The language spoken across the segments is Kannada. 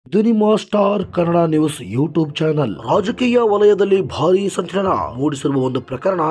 ಇದು ನಿಮ್ಮ star Kannada news YouTube channel. ರಾಜಕೀಯ ವಲಯದಲ್ಲಿ ಭಾರಿ ಸಂಚಲನ ಮೂಡಿಸಿರುವ ಒಂದು ಪ್ರಕರಣ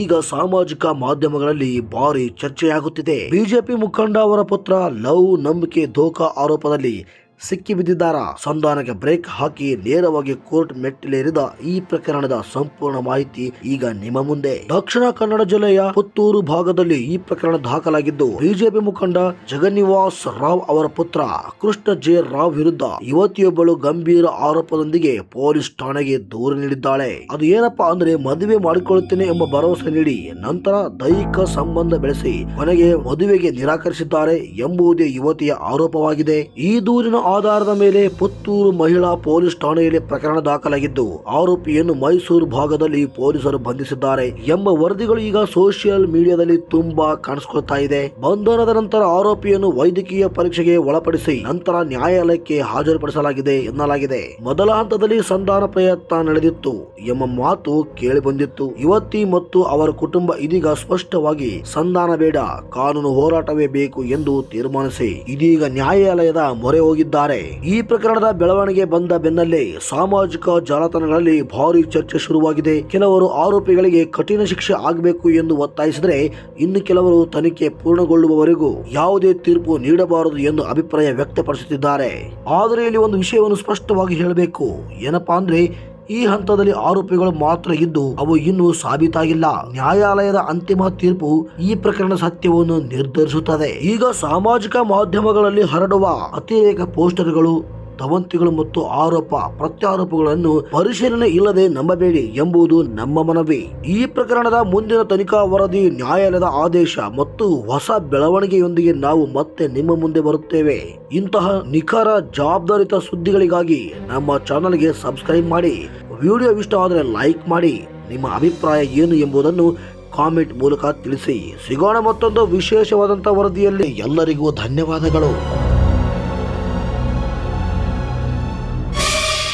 ಈಗ ಸಾಮಾಜಿಕ ಮಾಧ್ಯಮಗಳಲ್ಲಿ ಭಾರಿ ಚರ್ಚೆಯಾಗುತ್ತಿದೆ. ಬಿಜೆಪಿ ಮುಖಂಡ ಅವರ ಪುತ್ರ ಲವ್ ನಂಬಿಕೆ ಧೋಖಾ ಆರೋಪದಲ್ಲಿ ಸಿಕ್ಕಿಬಿದ್ದಿದ್ದಾರಾ? ಸಂಧಾನಕ್ಕೆ ಬ್ರೇಕ್ ಹಾಕಿ ನೇರವಾಗಿ ಕೋರ್ಟ್ ಮೆಟ್ಟಿಲೇರಿದ ಈ ಪ್ರಕರಣದ ಸಂಪೂರ್ಣ ಮಾಹಿತಿ ಈಗ ನಿಮ್ಮ ಮುಂದೆ. ದಕ್ಷಿಣ ಕನ್ನಡ ಜಿಲ್ಲೆಯ ಪುತ್ತೂರು ಭಾಗದಲ್ಲಿ ಈ ಪ್ರಕರಣ ದಾಖಲಾಗಿದ್ದು, ಬಿಜೆಪಿ ಮುಖಂಡ ಜಗನ್ನಿವಾಸ್ ರಾವ್ ಅವರ ಪುತ್ರ ಕೃಷ್ಣ ಜೆ ರಾವ್ ವಿರುದ್ಧ ಯುವತಿಯೊಬ್ಬಳು ಗಂಭೀರ ಆರೋಪದೊಂದಿಗೆ ಪೊಲೀಸ್ ಠಾಣೆಗೆ ದೂರು ನೀಡಿದ್ದಾಳೆ. ಅದು ಏನಪ್ಪಾ ಅಂದ್ರೆ, ಮದುವೆ ಮಾಡಿಕೊಳ್ಳುತ್ತೇನೆ ಎಂಬ ಭರವಸೆ ನೀಡಿ ನಂತರ ದೈಹಿಕ ಸಂಬಂಧ ಬೆಳೆಸಿ ಕೊನೆಗೆ ಮದುವೆಗೆ ನಿರಾಕರಿಸಿದ್ದಾರೆ ಎಂಬುದೇ ಯುವತಿಯ ಆರೋಪವಾಗಿದೆ. ಈ ದೂರಿನ ಆಧಾರದ ಮೇಲೆ ಪುತ್ತೂರು ಮಹಿಳಾ ಪೊಲೀಸ್ ಠಾಣೆಯಲ್ಲಿ ಪ್ರಕರಣ ದಾಖಲಾಗಿದ್ದು, ಆರೋಪಿಯನ್ನು ಮೈಸೂರು ಭಾಗದಲ್ಲಿ ಪೊಲೀಸರು ಬಂಧಿಸಿದ್ದಾರೆ ಎಂಬ ವರದಿಗಳು ಈಗ ಸೋಷಿಯಲ್ ಮೀಡಿಯಾದಲ್ಲಿ ತುಂಬಾ ಕಾಣಿಸಿಕೊಳ್ತಾ ಇದೆ. ಬಂಧನದ ನಂತರ ಆರೋಪಿಯನ್ನು ವೈದ್ಯಕೀಯ ಪರೀಕ್ಷೆಗೆ ಒಳಪಡಿಸಿ ನಂತರ ನ್ಯಾಯಾಲಯಕ್ಕೆ ಹಾಜರುಪಡಿಸಲಾಗಿದೆ ಎನ್ನಲಾಗಿದೆ. ಮೊದಲ ಹಂತದಲ್ಲಿ ಸಂಧಾನ ಪ್ರಯತ್ನ ನಡೆದಿತ್ತು ಎಂಬ ಮಾತು ಕೇಳಿ ಬಂದಿತ್ತು. ಯುವತಿ ಮತ್ತು ಅವರ ಕುಟುಂಬ ಇದೀಗ ಸ್ಪಷ್ಟವಾಗಿ ಸಂಧಾನ ಬೇಡ, ಕಾನೂನು ಹೋರಾಟವೇ ಬೇಕು ಎಂದು ತೀರ್ಮಾನಿಸಿ ಇದೀಗ ನ್ಯಾಯಾಲಯದ ಮೊರೆ ಹೋಗಿದ್ದಾರೆ. ಈ ಪ್ರಕರಣದ ಬೆಳವಣಿಗೆ ಬಂದ ಬೆನ್ನಲ್ಲೇ ಸಾಮಾಜಿಕ ಜಾಲತಾಣಗಳಲ್ಲಿ ಭಾರಿ ಚರ್ಚೆ ಶುರುವಾಗಿದೆ. ಕೆಲವರು ಆರೋಪಿಗಳಿಗೆ ಕಠಿಣ ಶಿಕ್ಷೆ ಆಗಬೇಕು ಎಂದು ಒತ್ತಾಯಿಸಿದರೆ, ಇನ್ನು ಕೆಲವರು ತನಿಖೆ ಪೂರ್ಣಗೊಳ್ಳುವವರೆಗೂ ಯಾವುದೇ ತೀರ್ಪು ನೀಡಬಾರದು ಎಂದು ಅಭಿಪ್ರಾಯ ವ್ಯಕ್ತಪಡಿಸುತ್ತಿದ್ದಾರೆ. ಆದರೆ ಇಲ್ಲಿ ಒಂದು ವಿಷಯವನ್ನು ಸ್ಪಷ್ಟವಾಗಿ ಹೇಳಬೇಕು. ಏನಪ್ಪಾ ಅಂದ್ರೆ, ಈ ಹಂತದಲ್ಲಿ ಆರೋಪಿಗಳು ಮಾತ್ರ ಇದ್ದು ಅವು ಇನ್ನೂ ಸಾಬೀತಾಗಿಲ್ಲ. ನ್ಯಾಯಾಲಯದ ಅಂತಿಮ ತೀರ್ಪು ಈ ಪ್ರಕರಣದ ಸತ್ಯವನ್ನು ನಿರ್ಧರಿಸುತ್ತದೆ. ಈಗ ಸಾಮಾಜಿಕ ಮಾಧ್ಯಮಗಳಲ್ಲಿ ಹರಡುವ ಅತಿರೇಕ ಪೋಸ್ಟರ್ಗಳು, ಧವಂತಿಗಳು ಮತ್ತು ಆರೋಪ ಪ್ರತ್ಯಾರೋಪಗಳನ್ನು ಪರಿಶೀಲನೆ ಇಲ್ಲದೆ ನಂಬಬೇಡಿ ಎಂಬುದು ನಮ್ಮ ಮನವಿ. ಈ ಪ್ರಕರಣದ ಮುಂದಿನ ತನಿಖಾ ವರದಿ, ನ್ಯಾಯಾಲಯದ ಆದೇಶ ಮತ್ತು ಹೊಸ ಬೆಳವಣಿಗೆಯೊಂದಿಗೆ ನಾವು ಮತ್ತೆ ನಿಮ್ಮ ಮುಂದೆ ಬರುತ್ತೇವೆ. ಇಂತಹ ನಿಖರ ಜವಾಬ್ದಾರಿತ ಸುದ್ದಿಗಳಿಗಾಗಿ ನಮ್ಮ ಚಾನಲ್ಗೆ ಸಬ್ಸ್ಕ್ರೈಬ್ ಮಾಡಿ. ವಿಡಿಯೋ ಇಷ್ಟ ಆದರೆ ಲೈಕ್ ಮಾಡಿ. ನಿಮ್ಮ ಅಭಿಪ್ರಾಯ ಏನು ಎಂಬುದನ್ನು ಕಾಮೆಂಟ್ ಮೂಲಕ ತಿಳಿಸಿ. ಸಿಗೋಣ ಮತ್ತೊಂದು ವಿಶೇಷವಾದಂತಹ ವರದಿಯಲ್ಲಿ. ಎಲ್ಲರಿಗೂ ಧನ್ಯವಾದಗಳು.